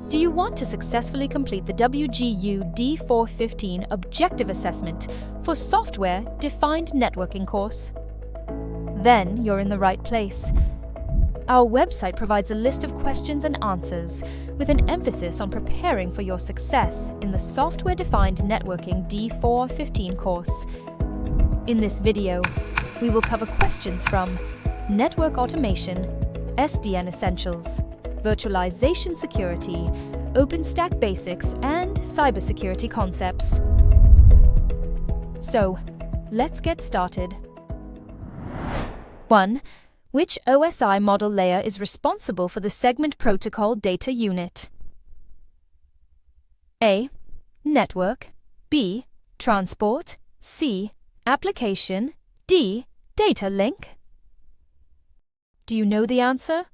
Do you want to successfully complete the WGU D415 Objective Assessment for Software-Defined Networking course? Then you're in the right place. Our website provides a list of questions and answers with an emphasis on preparing for your success in the Software-Defined Networking D415 course. In this video, we will cover questions from Network Automation, SDN Essentials, Virtualization Security, OpenStack Basics, and Cybersecurity Concepts. So, let's get started. 1. Which OSI model layer is responsible for the Segment Protocol Data Unit? A. Network, B. Transport, C. Application, D. Data link? Do you know the answer?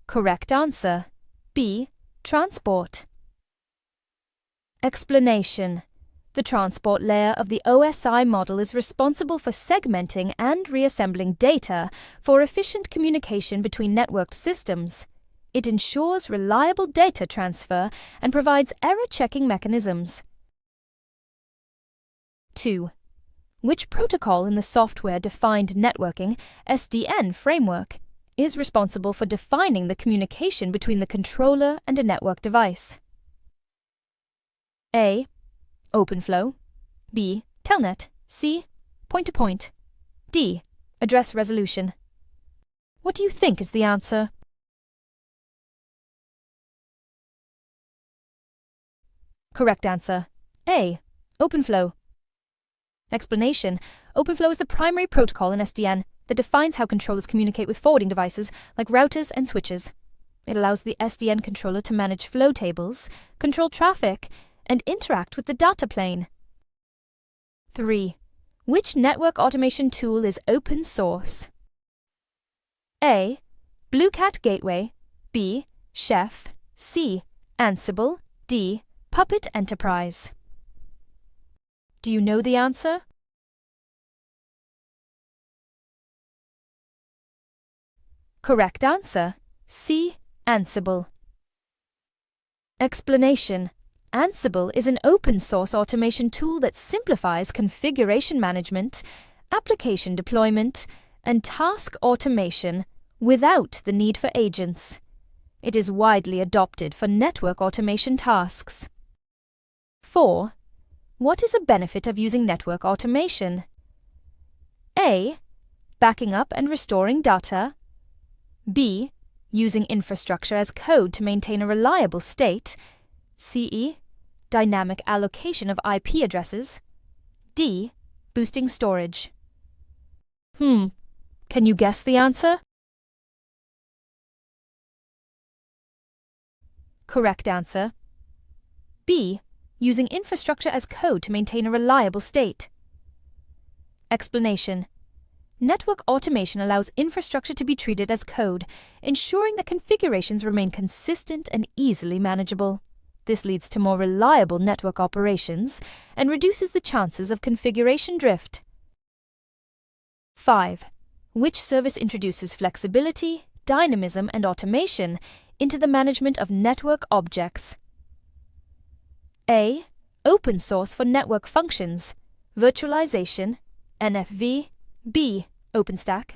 Correct answer, B. Transport. Explanation. The transport layer of the OSI model is responsible for segmenting and reassembling data for efficient communication between networked systems. It ensures reliable data transfer and provides error-checking mechanisms. 2. Which protocol in the Software-Defined Networking (SDN) framework is responsible for defining the communication between the controller and a network device? A. OpenFlow, B. Telnet, C. Point-to-point, D. Address resolution. What do you think is the answer? Correct answer, A. OpenFlow. Explanation. OpenFlow is the primary protocol in SDN that defines how controllers communicate with forwarding devices like routers and switches. It allows the SDN controller to manage flow tables, control traffic, and interact with the data plane. 3. Which network automation tool is open source? A. BlueCat Gateway, B. Chef, C. Ansible, D. Puppet Enterprise. Do you know the answer? Correct answer, C. Ansible. Explanation. Ansible is an open-source automation tool that simplifies configuration management, application deployment, and task automation without the need for agents. It is widely adopted for network automation tasks. 4. What is a benefit of using network automation? A. Backing up and restoring data, B. Using infrastructure as code to maintain a reliable state, C. Dynamic allocation of IP addresses, D. Boosting storage. Can you guess the answer? Correct answer, B. Using infrastructure as code to maintain a reliable state. Explanation. Network automation allows infrastructure to be treated as code, ensuring that configurations remain consistent and easily manageable. This leads to more reliable network operations and reduces the chances of configuration drift. 5. Which service introduces flexibility, dynamism, and automation into the management of network objects? A. Open source for network functions, virtualization, NFV, B. OpenStack,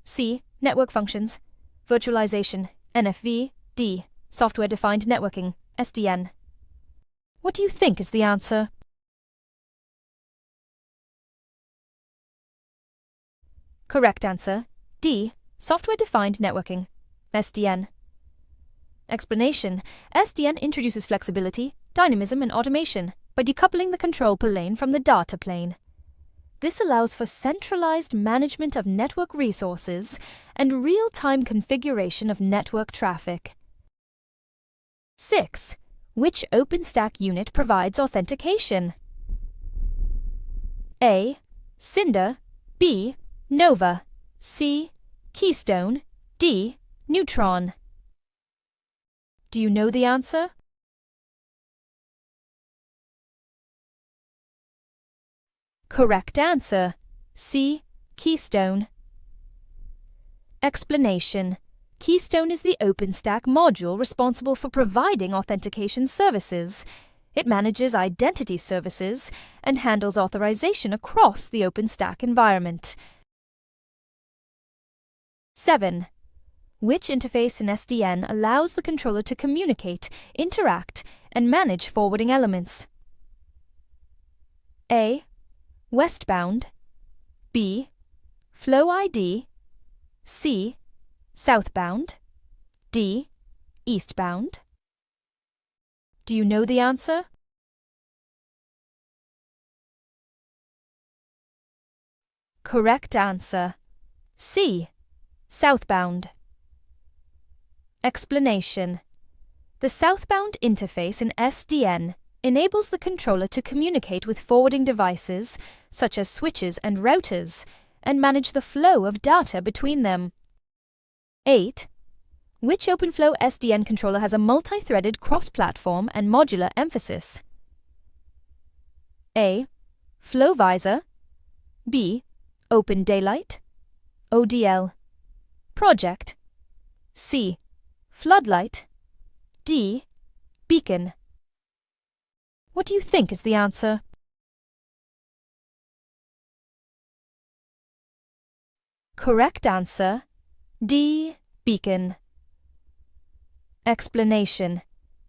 C. Network functions, virtualization, NFV, D. Software-defined networking, SDN. What do you think is the answer? Correct answer, D. Software-defined networking, SDN. Explanation. SDN introduces flexibility, dynamism, and automation by decoupling the control plane from the data plane. This allows for centralized management of network resources and real-time configuration of network traffic. 6. Which OpenStack unit provides authentication? A. Cinder, B. Nova, C. Keystone, D. Neutron. Do you know the answer? Correct answer, C. Keystone. Explanation. Keystone is the OpenStack module responsible for providing authentication services. It manages identity services and handles authorization across the OpenStack environment. 7. Which interface in SDN allows the controller to communicate, interact, and manage forwarding elements? A. Westbound. B. Flow ID. C. Southbound. D. Eastbound. Do you know the answer? Correct answer. C. Southbound. Explanation. The southbound interface in SDN enables the controller to communicate with forwarding devices, such as switches and routers, and manage the flow of data between them. 8. Which OpenFlow SDN controller has a multi-threaded cross-platform and modular emphasis? A. FlowVisor. B. OpenDaylight. ODL. Project. C. Floodlight. D. Beacon. What do you think is the answer? Correct answer. D. Beacon. Explanation.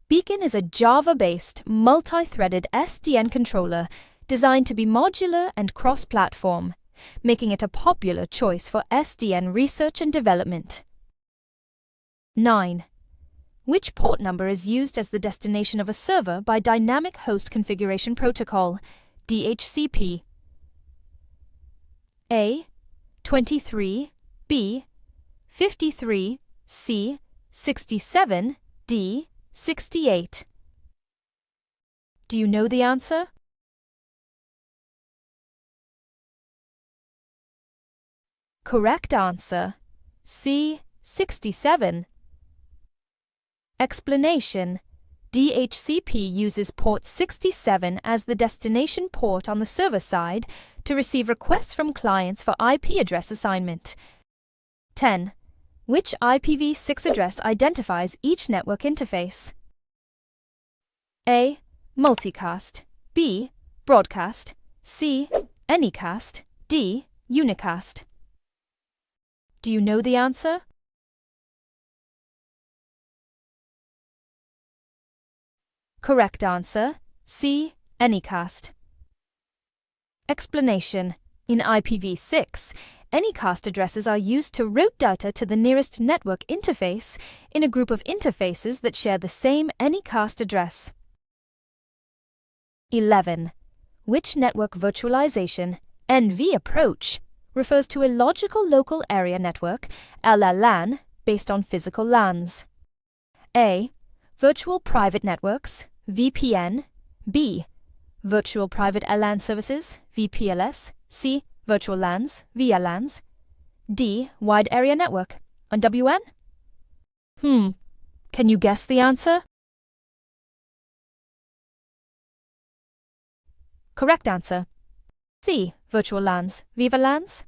Beacon is a Java-based, multi-threaded SDN controller designed to be modular and cross-platform, making it a popular choice for SDN research and development. 9. Which port number is used as the destination of a server by Dynamic Host Configuration Protocol, DHCP? A. 23. B. 53. C. 67. D. 68. Do you know the answer? Correct answer. C. 67. Explanation. DHCP uses port 67 as the destination port on the server side to receive requests from clients for IP address assignment. 10. Which IPv6 address identifies each network interface? A. Multicast. B. Broadcast. C. Anycast. D. Unicast. Do you know the answer? Correct answer. C. Anycast. Explanation. In IPv6, Anycast addresses are used to route data to the nearest network interface in a group of interfaces that share the same Anycast address. 11. Which network virtualization, NV approach, refers to a logical local area network, LLAN, based on physical LANs? A. Virtual Private Networks, VPN. B. Virtual Private LAN Services, VPLS. C. Virtual LANs, VLANs. D. Wide Area Network, WN? Can you guess the answer? Correct answer. C. Virtual LANs, VLANs.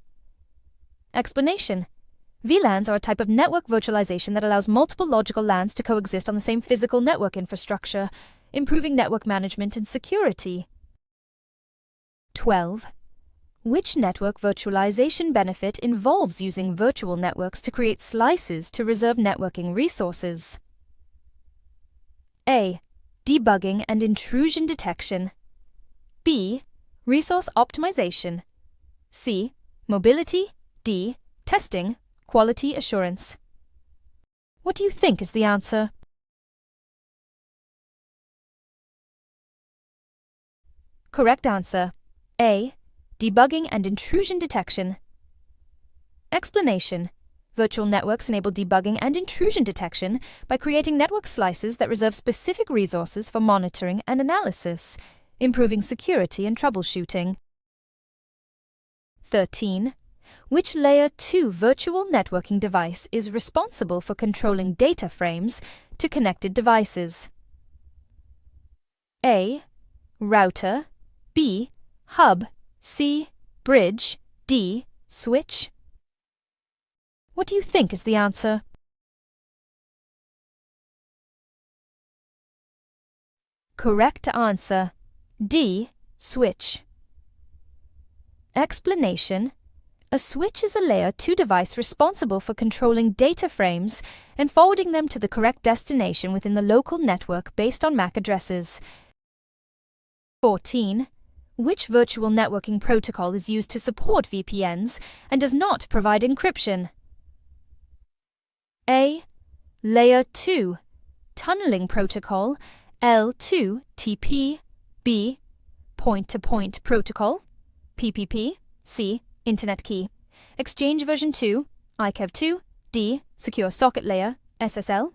Explanation. VLANs are a type of network virtualization that allows multiple logical LANs to coexist on the same physical network infrastructure, improving network management and security. 12. Which network virtualization benefit involves using virtual networks to create slices to reserve networking resources? A. Debugging and intrusion detection. B. Resource optimization. C. Mobility. D. Testing, quality assurance. What do you think is the answer? Correct answer. A. Debugging and intrusion detection. Explanation. Virtual networks enable debugging and intrusion detection by creating network slices that reserve specific resources for monitoring and analysis, improving security and troubleshooting. 13. Which Layer 2 virtual networking device is responsible for controlling data frames to connected devices? A. Router. B. Hub. C. Bridge. D. Switch. What do you think is the answer? Correct answer. D. Switch. Explanation. A switch is a layer 2 device responsible for controlling data frames and forwarding them to the correct destination within the local network based on MAC addresses. 14. Which virtual networking protocol is used to support VPNs and does not provide encryption? A. Layer 2 Tunneling Protocol L2TP. B. Point-to-Point Protocol PPP. C. Internet Key. Exchange version 2 𝗏𝗏𝗄. D. Secure Socket Layer SSL.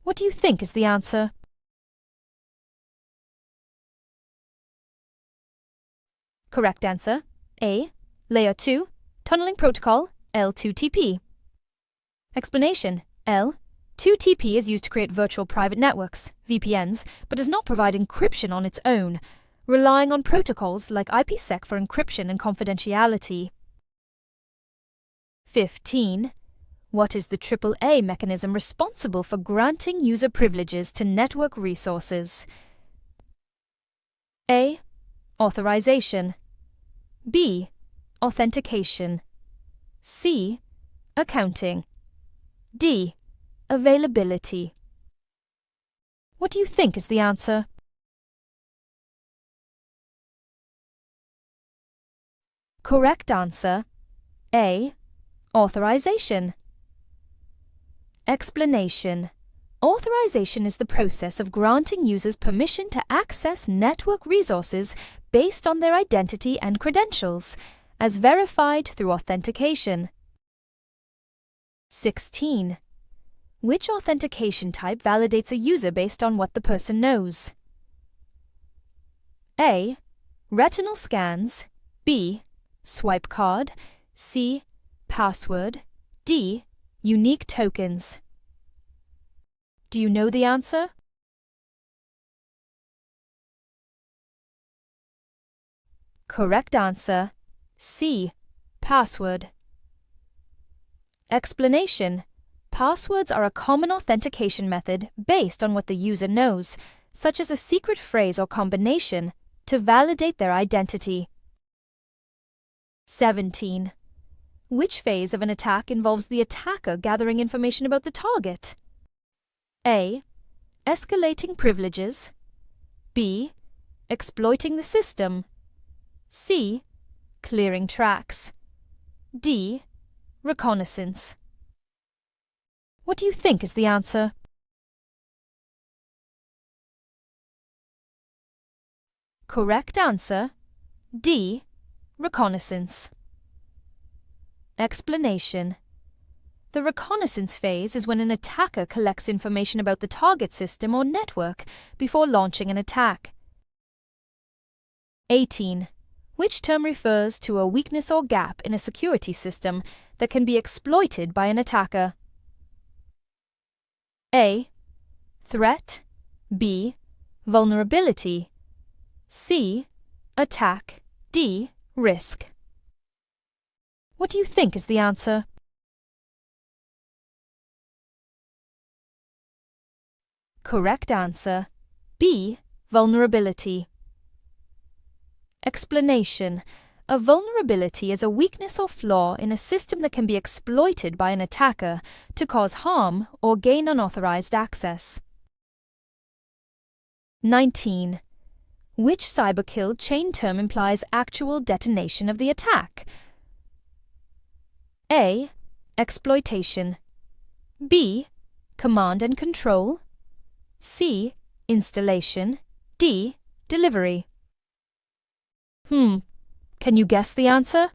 What do you think is the answer? Correct answer. A. Layer 2 Tunneling Protocol L2TP. Explanation. L2TP is used to create virtual private networks, VPNs, but does not provide encryption on its own, relying on protocols like IPsec for encryption and confidentiality. 15. What is the AAA mechanism responsible for granting user privileges to network resources? A. Authorization. B. Authentication. C. Accounting. D. Availability. What do you think is the answer? Correct answer. A. Authorization. Explanation. Authorization is the process of granting users permission to access network resources based on their identity and credentials, as verified through authentication. 16. Which authentication type validates a user based on what the person knows? A. Retinal scans. B. Swipe card. C. Password. D. Unique tokens. Do you know the answer? Correct answer. C. Password. Explanation. Passwords are a common authentication method based on what the user knows, such as a secret phrase or combination, to validate their identity. 17. Which phase of an attack involves the attacker gathering information about the target? A. Escalating privileges. B. Exploiting the system. C. Clearing tracks. D. Reconnaissance. What do you think is the answer? Correct answer. D. Reconnaissance. Explanation. The reconnaissance phase is when an attacker collects information about the target system or network before launching an attack. 18. Which term refers to a weakness or gap in a security system that can be exploited by an attacker? A. Threat. B. Vulnerability. C. Attack. D. Risk. What do you think is the answer? Correct answer. B. Vulnerability. Explanation. A vulnerability is a weakness or flaw in a system that can be exploited by an attacker to cause harm or gain unauthorized access. 19. Which cyber-kill chain term implies actual detonation of the attack? A. Exploitation. B. Command and control. C. Installation. D. Delivery. Can you guess the answer?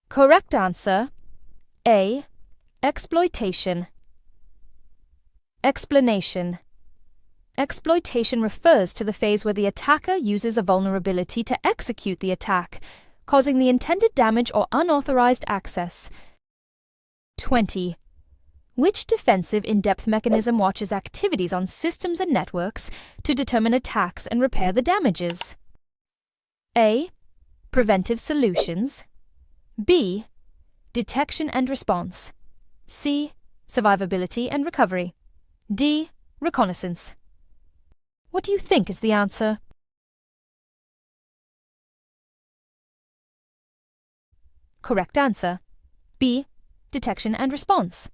Correct answer. A. Exploitation. Explanation. Exploitation refers to the phase where the attacker uses a vulnerability to execute the attack, causing the intended damage or unauthorized access. 20. Which defensive in-depth mechanism watches activities on systems and networks to determine attacks and repair the damages? A. Preventive solutions. B. Detection and response. C. Survivability and recovery. D. Reconnaissance. What do you think is the answer? Correct answer. B. Detection and response.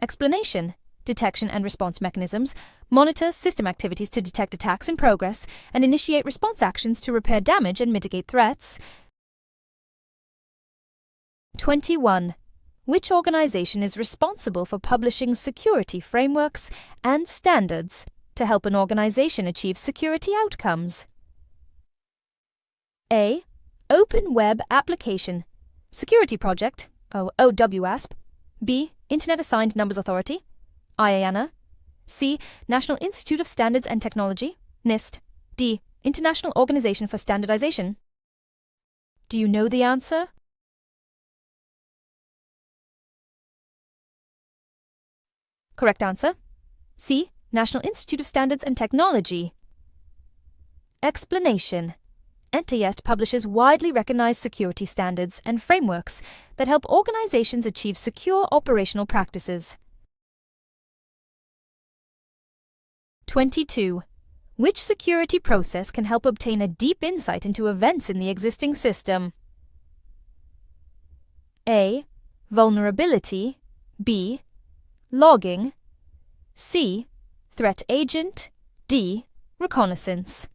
Explanation. Detection and response mechanisms monitor system activities to detect attacks in progress and initiate response actions to repair damage and mitigate threats. 21. Which organization is responsible for publishing security frameworks and standards to help an organization achieve security outcomes? A. Open Web Application Security Project, OWASP. B. Internet Assigned Numbers Authority, IANA. C. National Institute of Standards and Technology, NIST. D. International Organization for Standardization. Do you know the answer? Correct answer. C. National Institute of Standards and Technology. Explanation. NTIEST publishes widely recognized security standards and frameworks that help organizations achieve secure operational practices. 22. Which security process can help obtain a deep insight into events in the existing system? A. Vulnerability. B. Logging. C. Threat agent. D. Reconnaissance.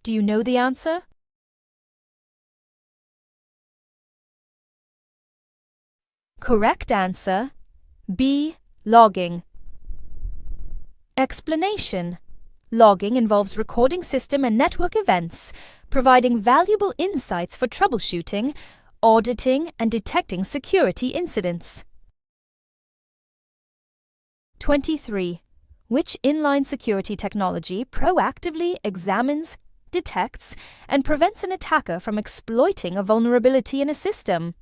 Do you know the answer? Correct answer. B. Logging. Explanation. Logging involves recording system and network events, providing valuable insights for troubleshooting, auditing, and detecting security incidents. 23. Which inline security technology proactively examines, detects, and prevents an attacker from exploiting a vulnerability in a system?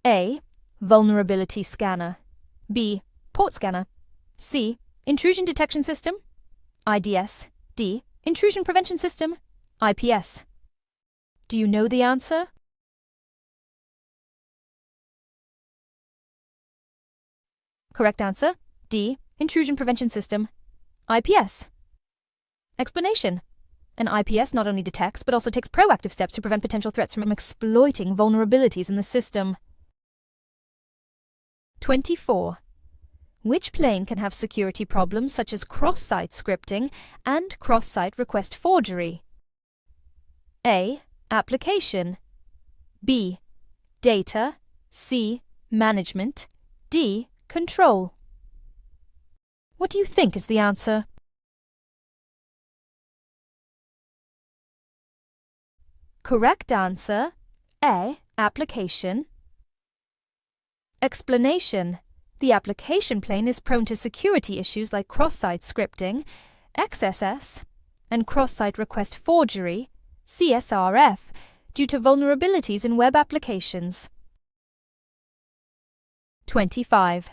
A. Vulnerability scanner. B. Port scanner. C. Intrusion detection system, IDS. D. Intrusion prevention system, IPS. Do you know the answer? Correct answer. D. Intrusion prevention system, IPS. Explanation. An IPS not only detects but also takes proactive steps to prevent potential threats from exploiting vulnerabilities in the system. 24. Which plane can have security problems such as cross-site scripting and cross-site request forgery? A. Application. B. Data. C. Management. D. Control. What do you think is the answer? Correct answer. A. Application. Explanation. The application plane is prone to security issues like cross-site scripting, XSS, and cross-site request forgery, CSRF, due to vulnerabilities in web applications. 25.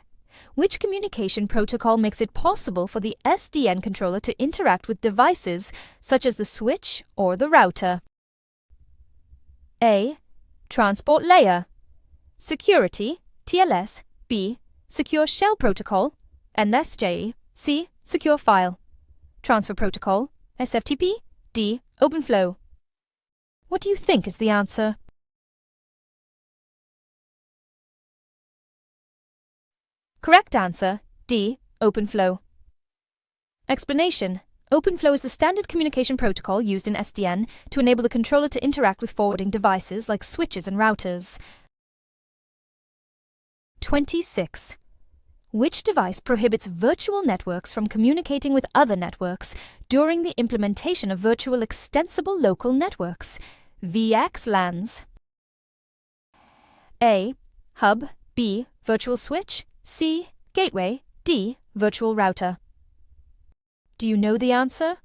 Which communication protocol makes it possible for the SDN controller to interact with devices such as the switch or the router? A. Transport layer. Security, TLS. B. Secure Shell Protocol, NSJ. C. Secure File Transfer Protocol, SFTP. D. OpenFlow. What do you think is the answer? Correct answer. D. OpenFlow. Explanation. OpenFlow is the standard communication protocol used in SDN to enable the controller to interact with forwarding devices like switches and routers. 26. Which device prohibits virtual networks from communicating with other networks during the implementation of virtual extensible local networks, VXLANs? A. Hub. B. Virtual switch. C. Gateway. D. Virtual router. Do you know the answer?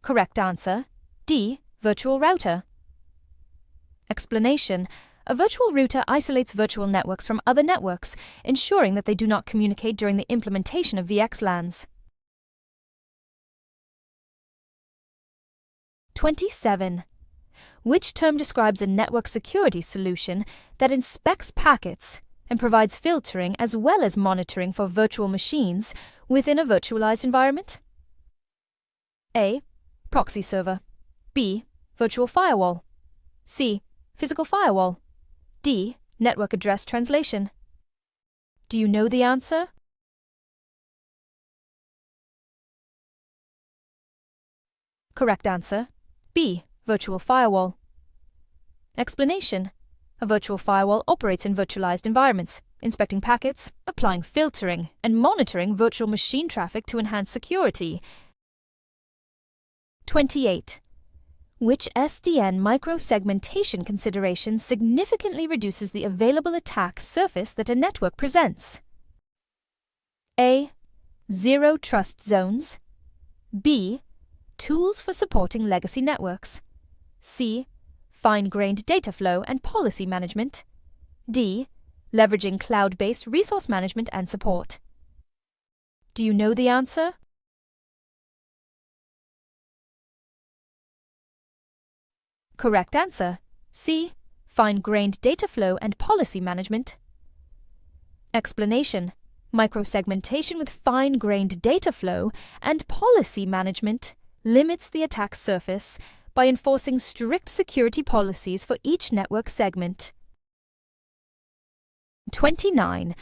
Correct answer. D. Virtual router. Explanation. A virtual router isolates virtual networks from other networks, ensuring that they do not communicate during the implementation of VXLANs. 27. Which term describes a network security solution that inspects packets and provides filtering as well as monitoring for virtual machines within a virtualized environment? A. Proxy server. B. Virtual firewall. C. Physical firewall. D. Network address translation. Do you know the answer? Correct answer. B. Virtual firewall. Explanation. A virtual firewall operates in virtualized environments, inspecting packets, applying filtering, and monitoring virtual machine traffic to enhance security. 28. Which SDN microsegmentation consideration significantly reduces the available attack surface that a network presents? A. Zero trust zones. B. Tools for supporting legacy networks. C. Fine-grained data flow and policy management. D. Leveraging cloud-based resource management and support. Do you know the answer? Correct answer. C. Fine-grained data flow and policy management. Explanation. Microsegmentation with fine-grained data flow and policy management limits the attack surface by enforcing strict security policies for each network segment. 29.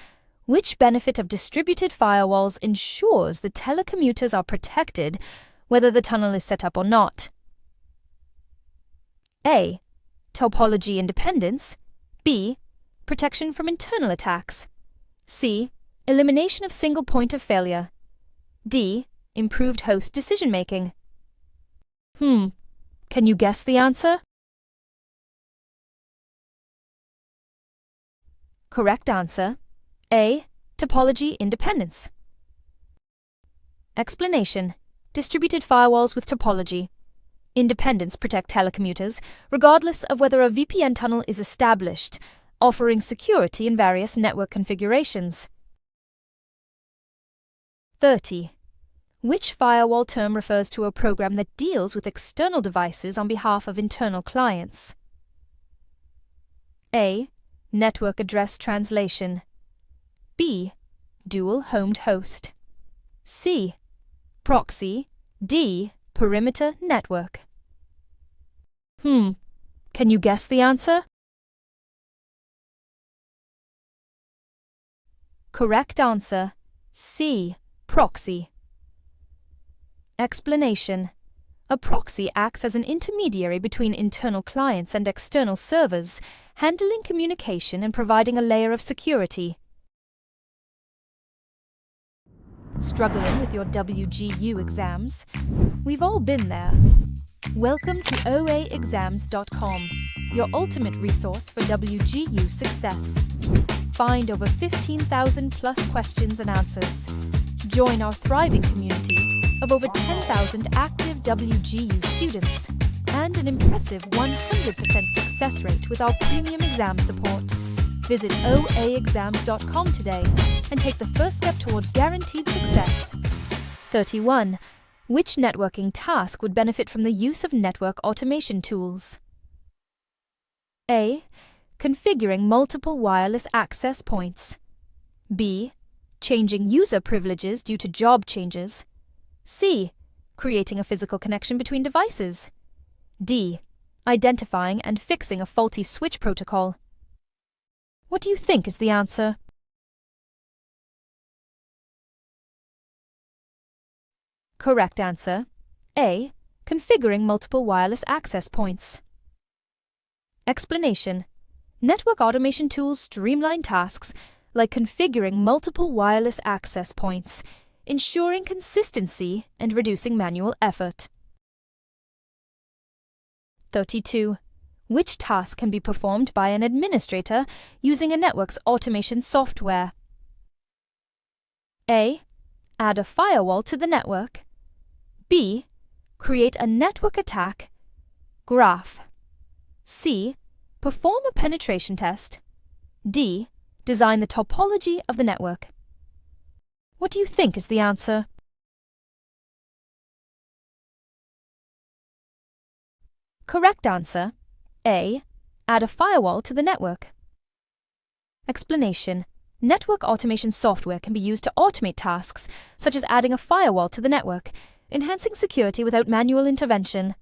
Which benefit of distributed firewalls ensures the telecommuters are protected whether the tunnel is set up or not? A. Topology independence. B. Protection from internal attacks. C. Elimination of single point of failure. D. Improved host decision-making. Can you guess the answer? Correct answer. A. Topology independence. Explanation. Distributed firewalls with topology independence protect telecommuters, regardless of whether a VPN tunnel is established, offering security in various network configurations. 30. Which firewall term refers to a program that deals with external devices on behalf of internal clients? A. Network address translation. B. Dual-homed host. C. Proxy. D. Perimeter network. Can you guess the answer? Correct answer. C. Proxy. Explanation. A proxy acts as an intermediary between internal clients and external servers, handling communication and providing a layer of security. Struggling with your WGU exams? We've all been there. Welcome to OAExams.com, your ultimate resource for WGU success. Find over 15,000 plus questions and answers. Join our thriving community of over 10,000 active WGU students and an impressive 100% success rate with our premium exam support. Visit OAExams.com today and take the first step toward guaranteed success. 31. Which networking task would benefit from the use of network automation tools? A. Configuring multiple wireless access points. B. Changing user privileges due to job changes. C. Creating a physical connection between devices. D. Identifying and fixing a faulty switch protocol. What do you think is the answer? Correct answer. A. Configuring multiple wireless access points. Explanation. Network automation tools streamline tasks like configuring multiple wireless access points, ensuring consistency and reducing manual effort. 32. Which task can be performed by an administrator using a network's automation software? A. Add a firewall to the network. B. Create a network attack graph. C. Perform a penetration test. D. Design the topology of the network. What do you think is the answer? Correct answer. A. Add a firewall to the network. Explanation. Network automation software can be used to automate tasks, such as adding a firewall to the network, enhancing security without manual intervention.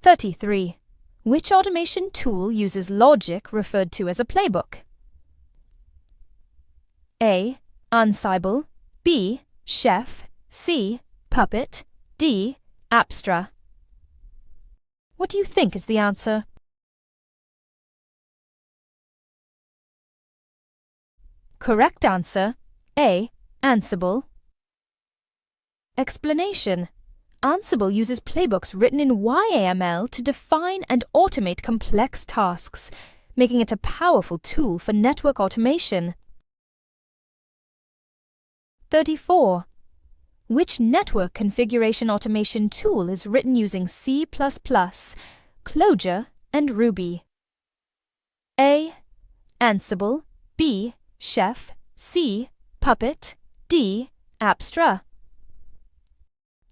𝗏𝗏𝗏𝗏. Which automation tool uses logic referred to as a playbook? A. 𝗬𝗵𝗶𝗀𝗀, B. 𝗓𝗕, C. 𝗵𝗵𝗀𝗀, D. 𝗵𝗂𝗏. What do you think is the answer? Correct answer. A. Ansible. Explanation. Ansible uses playbooks written in YAML to define and automate complex tasks, making it a powerful tool for network automation. 𝗏𝗏𝗏𝗏. Which network configuration automation tool is written using C++, Clojure, and Ruby? A. Ansible, B. 𝗓𝗕, C. 𝗵𝗵𝗀𝗀, D. 𝗵𝗂𝗏.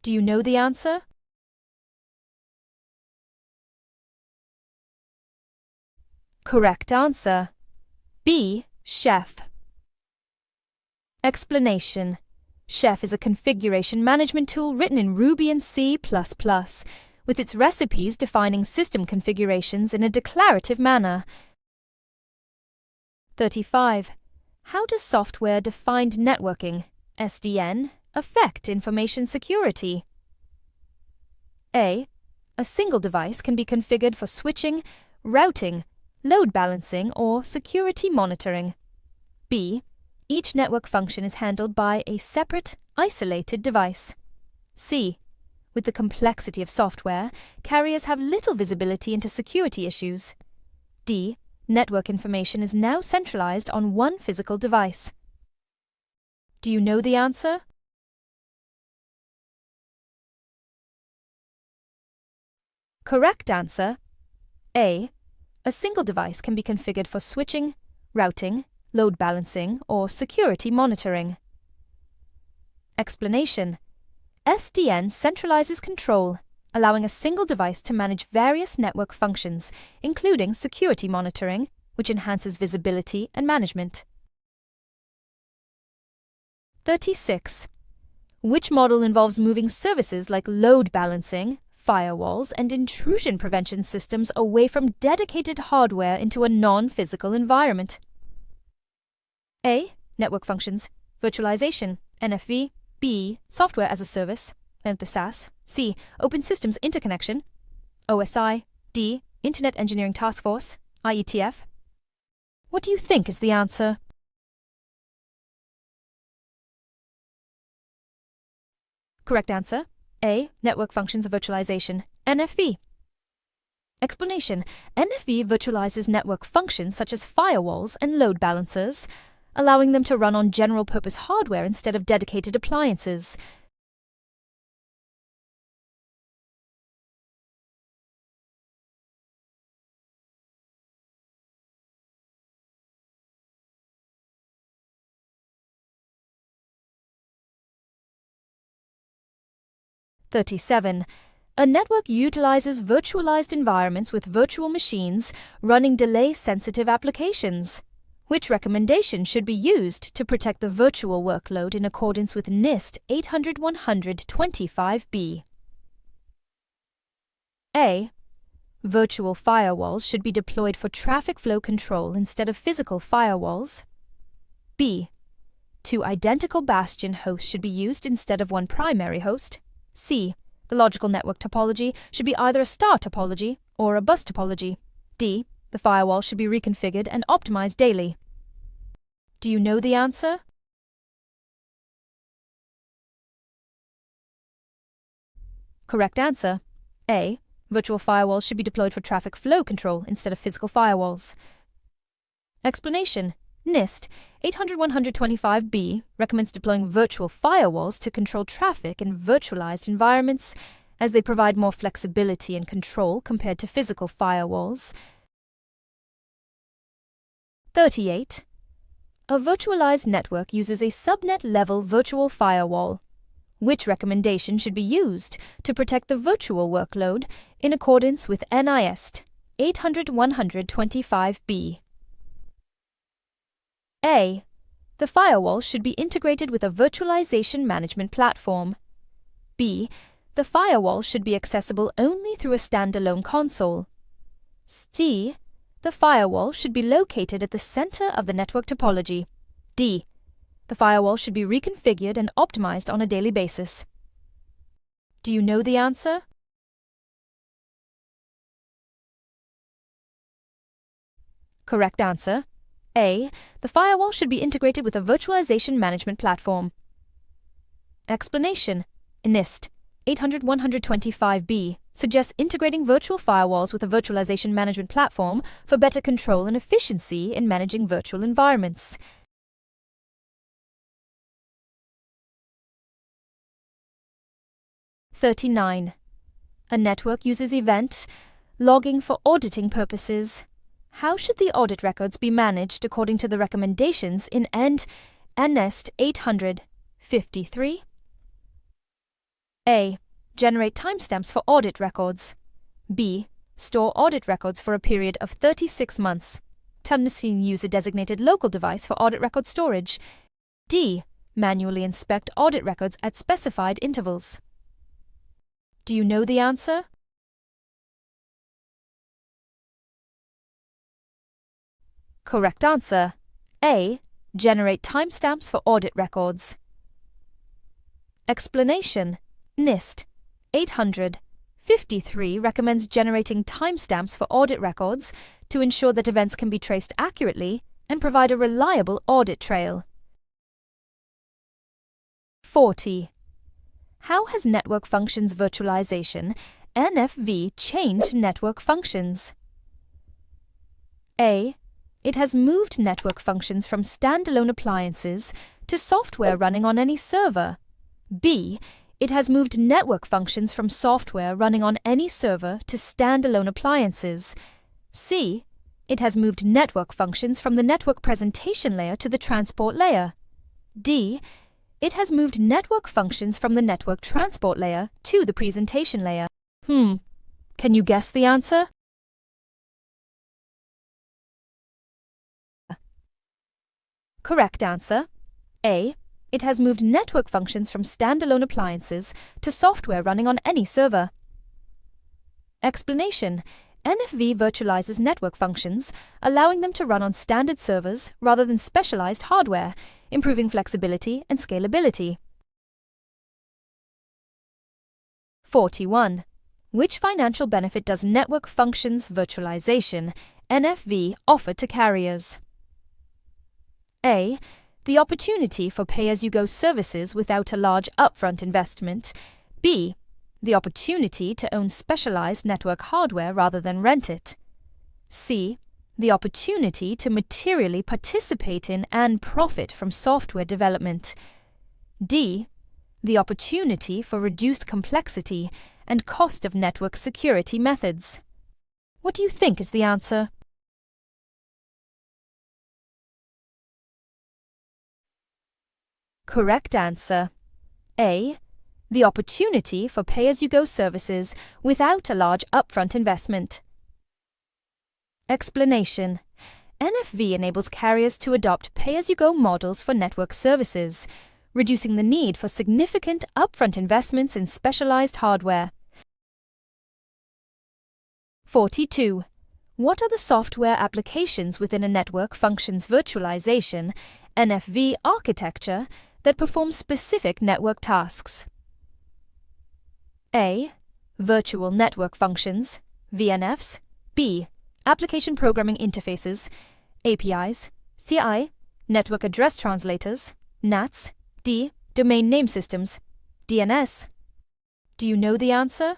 Do you know the answer? Correct answer. B. 𝗓𝗕. Explanation. 𝗓𝗕 is a configuration management tool written in Ruby and C++, with its recipes defining system configurations in a declarative manner. 𝗏𝗏𝗏𝗏. How does software-defined networking, SDN, affect information security? A. A single device can be configured for switching, routing, load balancing, or security monitoring. B. Each network function is handled by a separate, isolated device. C. With the complexity of software, carriers have little visibility into security issues. D. Network information is now centralized on one physical device. Do you know the answer? Correct answer. A. A single device can be configured for switching, routing, load balancing, or security monitoring. Explanation. SDN centralizes control, allowing a single device to manage various network functions, including security monitoring, which enhances visibility and management. 𝗏𝗏𝗏𝗏. Which model involves moving services like load balancing, firewalls, and intrusion prevention systems away from dedicated hardware into a non-physical environment? A. Network functions, virtualization, NFV. B. Software as a service, SaaS. C. Open Systems Interconnection, OSI. D. Internet Engineering Task Force, IETF. What do you think is the answer? Correct answer. A. Network Functions of Virtualization, NFV. Explanation. NFV virtualizes network functions such as firewalls and load balancers, allowing them to run on general-purpose hardware instead of dedicated appliances. 𝗏𝗏𝗏𝗏𝗏. A network utilizes virtualized environments with virtual machines running delay-sensitive applications. Which recommendation should be used to protect the virtual workload in accordance with NIST 800-125B? A. Virtual firewalls should be deployed for traffic flow control instead of physical firewalls. B. Two identical bastion hosts should be used instead of one primary host. C. The logical network topology should be either a star topology or a bus topology. D. The firewall should be reconfigured and optimized daily. Do you know the answer? Correct answer. A. Virtual firewalls should be deployed for traffic flow control instead of physical firewalls. Explanation. NIST 800-125B recommends deploying virtual firewalls to control traffic in virtualized environments, as they provide more flexibility and control compared to physical firewalls. 𝗏𝗏𝗏𝗏𝗏. A virtualized network uses a subnet-level virtual firewall, Which recommendation should be used to protect the virtual workload in accordance with NIST 800-125B? A. The firewall should be integrated with a virtualization management platform. B. The firewall should be accessible only through a standalone console. C. The firewall should be located at the center of the network topology. D. The firewall should be reconfigured and optimized on a daily basis. Do you know the answer? Correct answer. A. The firewall should be integrated with a virtualization management platform. Explanation. NIST 800-125B suggests integrating virtual firewalls with a virtualization management platform for better control and efficiency in managing virtual environments. 𝗏𝗏𝗏𝗏. A network uses event logging for auditing purposes. How should the audit records be managed according to the recommendations in NIST 800-53? A. Generate timestamps for audit records. B. Store audit records for a period of 36 months. Use a designated local device for audit record storage. D. Manually inspect audit records at specified intervals. Do you know the answer? Correct answer. A. Generate timestamps for audit records. Explanation. NIST 800-53 recommends generating timestamps for audit records to ensure that events can be traced accurately and provide a reliable audit trail. 40. How has Network Functions Virtualization, NFV, changed network functions? A. It has moved network functions from standalone appliances to software running on any server. B. It has moved network functions from software running on any server to standalone appliances. C. It has moved network functions from the network presentation layer to the transport layer. D. It has moved network functions from the network transport layer to the presentation layer. Can you guess the answer? Correct answer. A. It has moved network functions from standalone appliances to software running on any server. Explanation. NFV virtualizes network functions, allowing them to run on standard servers rather than specialized hardware, improving flexibility and scalability. 41. Which financial benefit does Network Functions Virtualization, NFV, offer to carriers? A. The opportunity for pay-as-you-go services without a large upfront investment. B. The opportunity to own specialized network hardware rather than rent it. C. The opportunity to materially participate in and profit from software development. D. The opportunity for reduced complexity and cost of network security methods. What do you think is the answer? Correct answer. A. The opportunity for pay-as-you-go services without a large upfront investment. Explanation. NFV enables carriers to adopt pay-as-you-go models for network services, reducing the need for significant upfront investments in specialized hardware. 42. What are the software applications within a Network Functions Virtualization, NFV architecture that perform specific network tasks? A. Virtual network functions, VNFs. B. Application programming interfaces, APIs. CI. Network address translators, NATs. D. Domain name systems, DNS. Do you know the answer?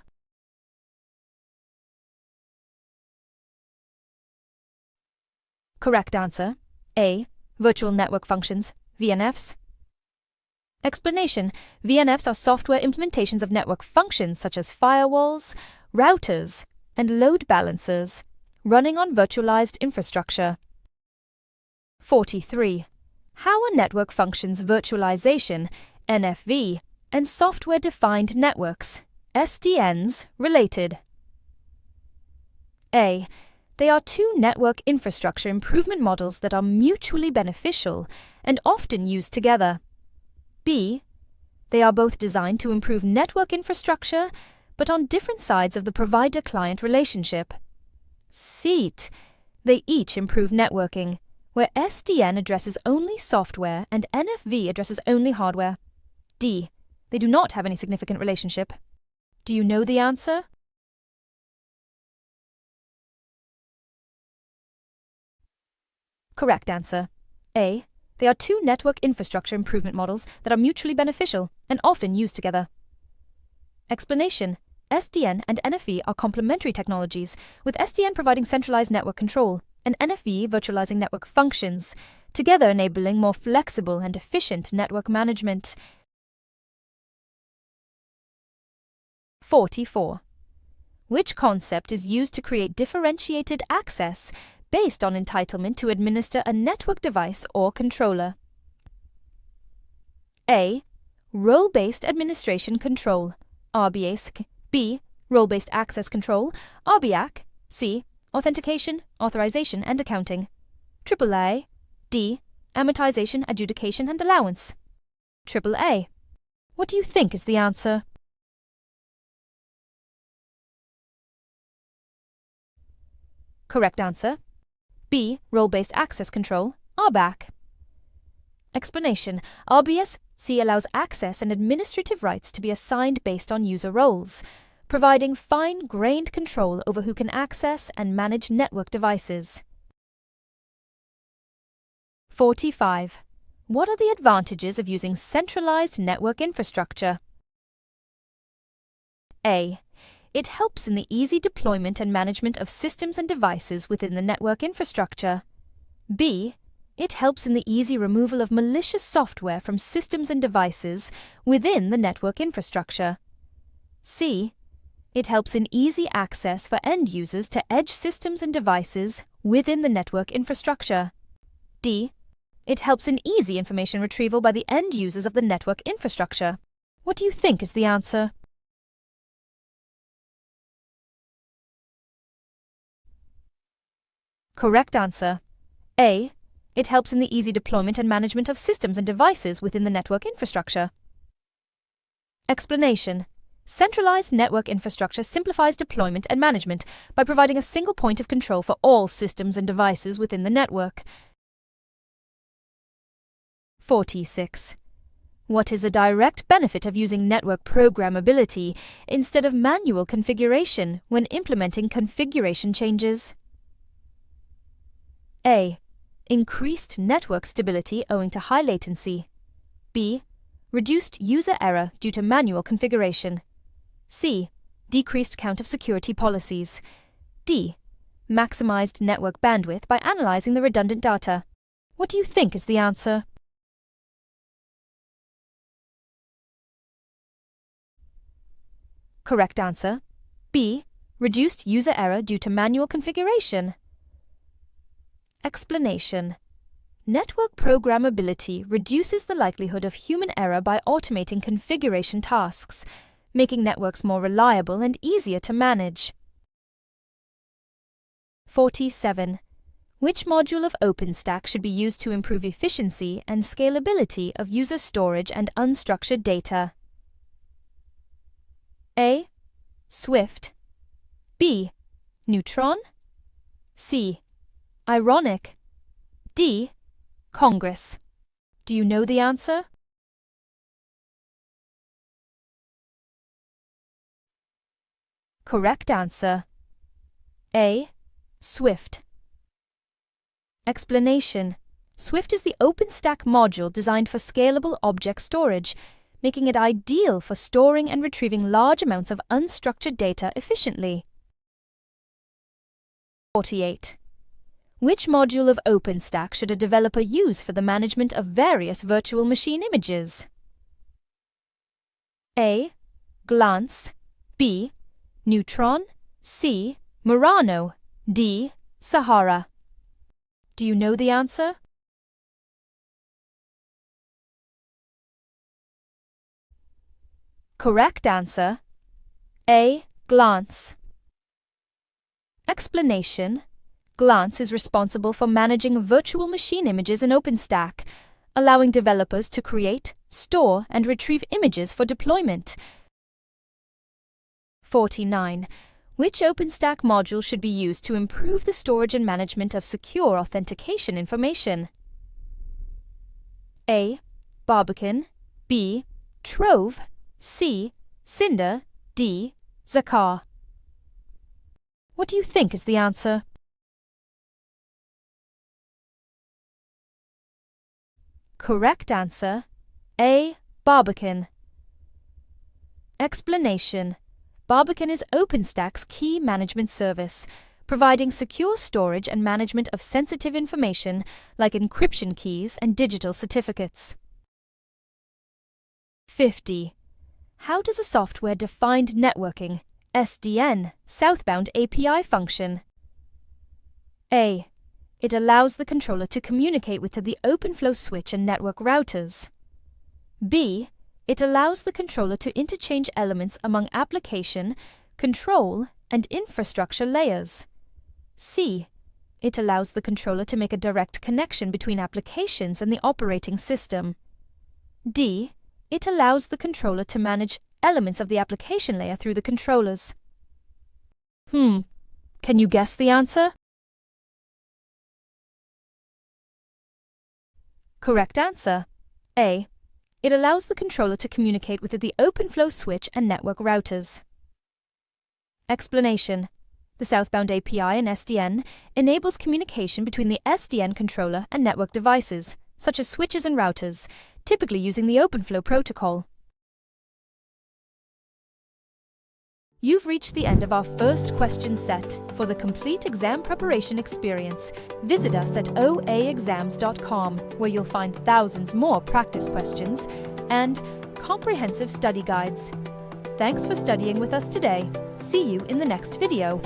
Correct answer. A. Virtual network functions, VNFs. Explanation. VNFs are software implementations of network functions such as firewalls, routers, and load balancers, running on virtualized infrastructure. 43. How are Network Functions Virtualization, NFV, and software-defined networks, SDNs, related? A. They are two network infrastructure improvement models that are mutually beneficial and often used together. B. They are both designed to improve network infrastructure, but on different sides of the provider-client relationship. C. They each improve networking, where SDN addresses only software and NFV addresses only hardware. D. They do not have any significant relationship. Do you know the answer? Correct answer. A. They are two network infrastructure improvement models that are mutually beneficial and often used together. Explanation. SDN and NFV are complementary technologies, with SDN providing centralized network control and NFV virtualizing network functions, together enabling more flexible and efficient network management. 44. Which concept is used to create differentiated access based on entitlement to administer a network device or controller? A. Role-based administration control, 𝗬𝗂𝗍𝗂𝗍. B. Role-based access control, 𝗬𝗂𝗍𝗂𝗍. C. Authentication, authorization, and accounting. AAA. D. Amortization, adjudication, and allowance. AAA. What do you think is the answer? Correct answer. B. Role-based access control, RBAC. Explanation. 𝗬𝗂𝗍𝗂𝗍 allows access and administrative rights to be assigned based on user roles, providing fine-grained control over who can access and manage network devices. 45. What are the advantages of using centralized network infrastructure? A. It helps in the easy deployment and management of systems and devices within the network infrastructure. B. It helps in the easy removal of malicious software from systems and devices within the network infrastructure. C. It helps in easy access for end users to edge systems and devices within the network infrastructure. D. It helps in easy information retrieval by the end users of the network infrastructure. What do you think is the answer? Correct answer. A. It helps in the easy deployment and management of systems and devices within the network infrastructure. Explanation. Centralized network infrastructure simplifies deployment and management by providing a single point of control for all systems and devices within the network. 46. What is a direct benefit of using network programmability instead of manual configuration when implementing configuration changes? A. Increased network stability owing to high latency. B. Reduced user error due to manual configuration. C. Decreased count of security policies. D. Maximized network bandwidth by analyzing the redundant data. What do you think is the answer? Correct answer. B. Reduced user error due to manual configuration. Explanation. Network programmability reduces the likelihood of human error by automating configuration tasks, making networks more reliable and easier to manage. 47. Which module of OpenStack should be used to improve efficiency and scalability of user storage and unstructured data? A. Swift. B. Neutron. C. Ironic. D. Congress. Do you know the answer? Correct answer. A. Swift. Explanation. Swift is the OpenStack module designed for scalable object storage, making it ideal for storing and retrieving large amounts of unstructured data efficiently. 48. Which module of OpenStack should a developer use for the management of various virtual machine images? A. Glance. B. Neutron. C. Murano. D. Sahara. Do you know the answer? Correct answer A. Glance. Explanation. Glance is responsible for managing virtual machine images in OpenStack, allowing developers to create, store, and retrieve images for deployment. 49. Which OpenStack module should be used to improve the storage and management of secure authentication information? A. Barbican. B. Trove. C. Cinder. D. 𝗧𝗂𝗏. What do you think is the answer? Correct answer A. Barbican. Explanation. Barbican is OpenStack's key management service, providing secure storage and management of sensitive information like encryption keys and digital certificates. 50. How does a software-defined networking (SDN) southbound API function? A. It allows the controller to communicate with the OpenFlow switch and network routers. B. It allows the controller to interchange elements among application, control, and infrastructure layers. C. It allows the controller to make a direct connection between applications and the operating system. D. It allows the controller to manage elements of the application layer through the controllers. Can you guess the answer? Correct answer A. It allows the controller to communicate with the OpenFlow switch and network routers. Explanation. The southbound API in SDN enables communication between the SDN controller and network devices, such as switches and routers, typically using the OpenFlow protocol. You've reached the end of our first question set. For the complete exam preparation experience, visit us at OAExams.com, where you'll find thousands more practice questions and comprehensive study guides. Thanks for studying with us today. See you in the next video.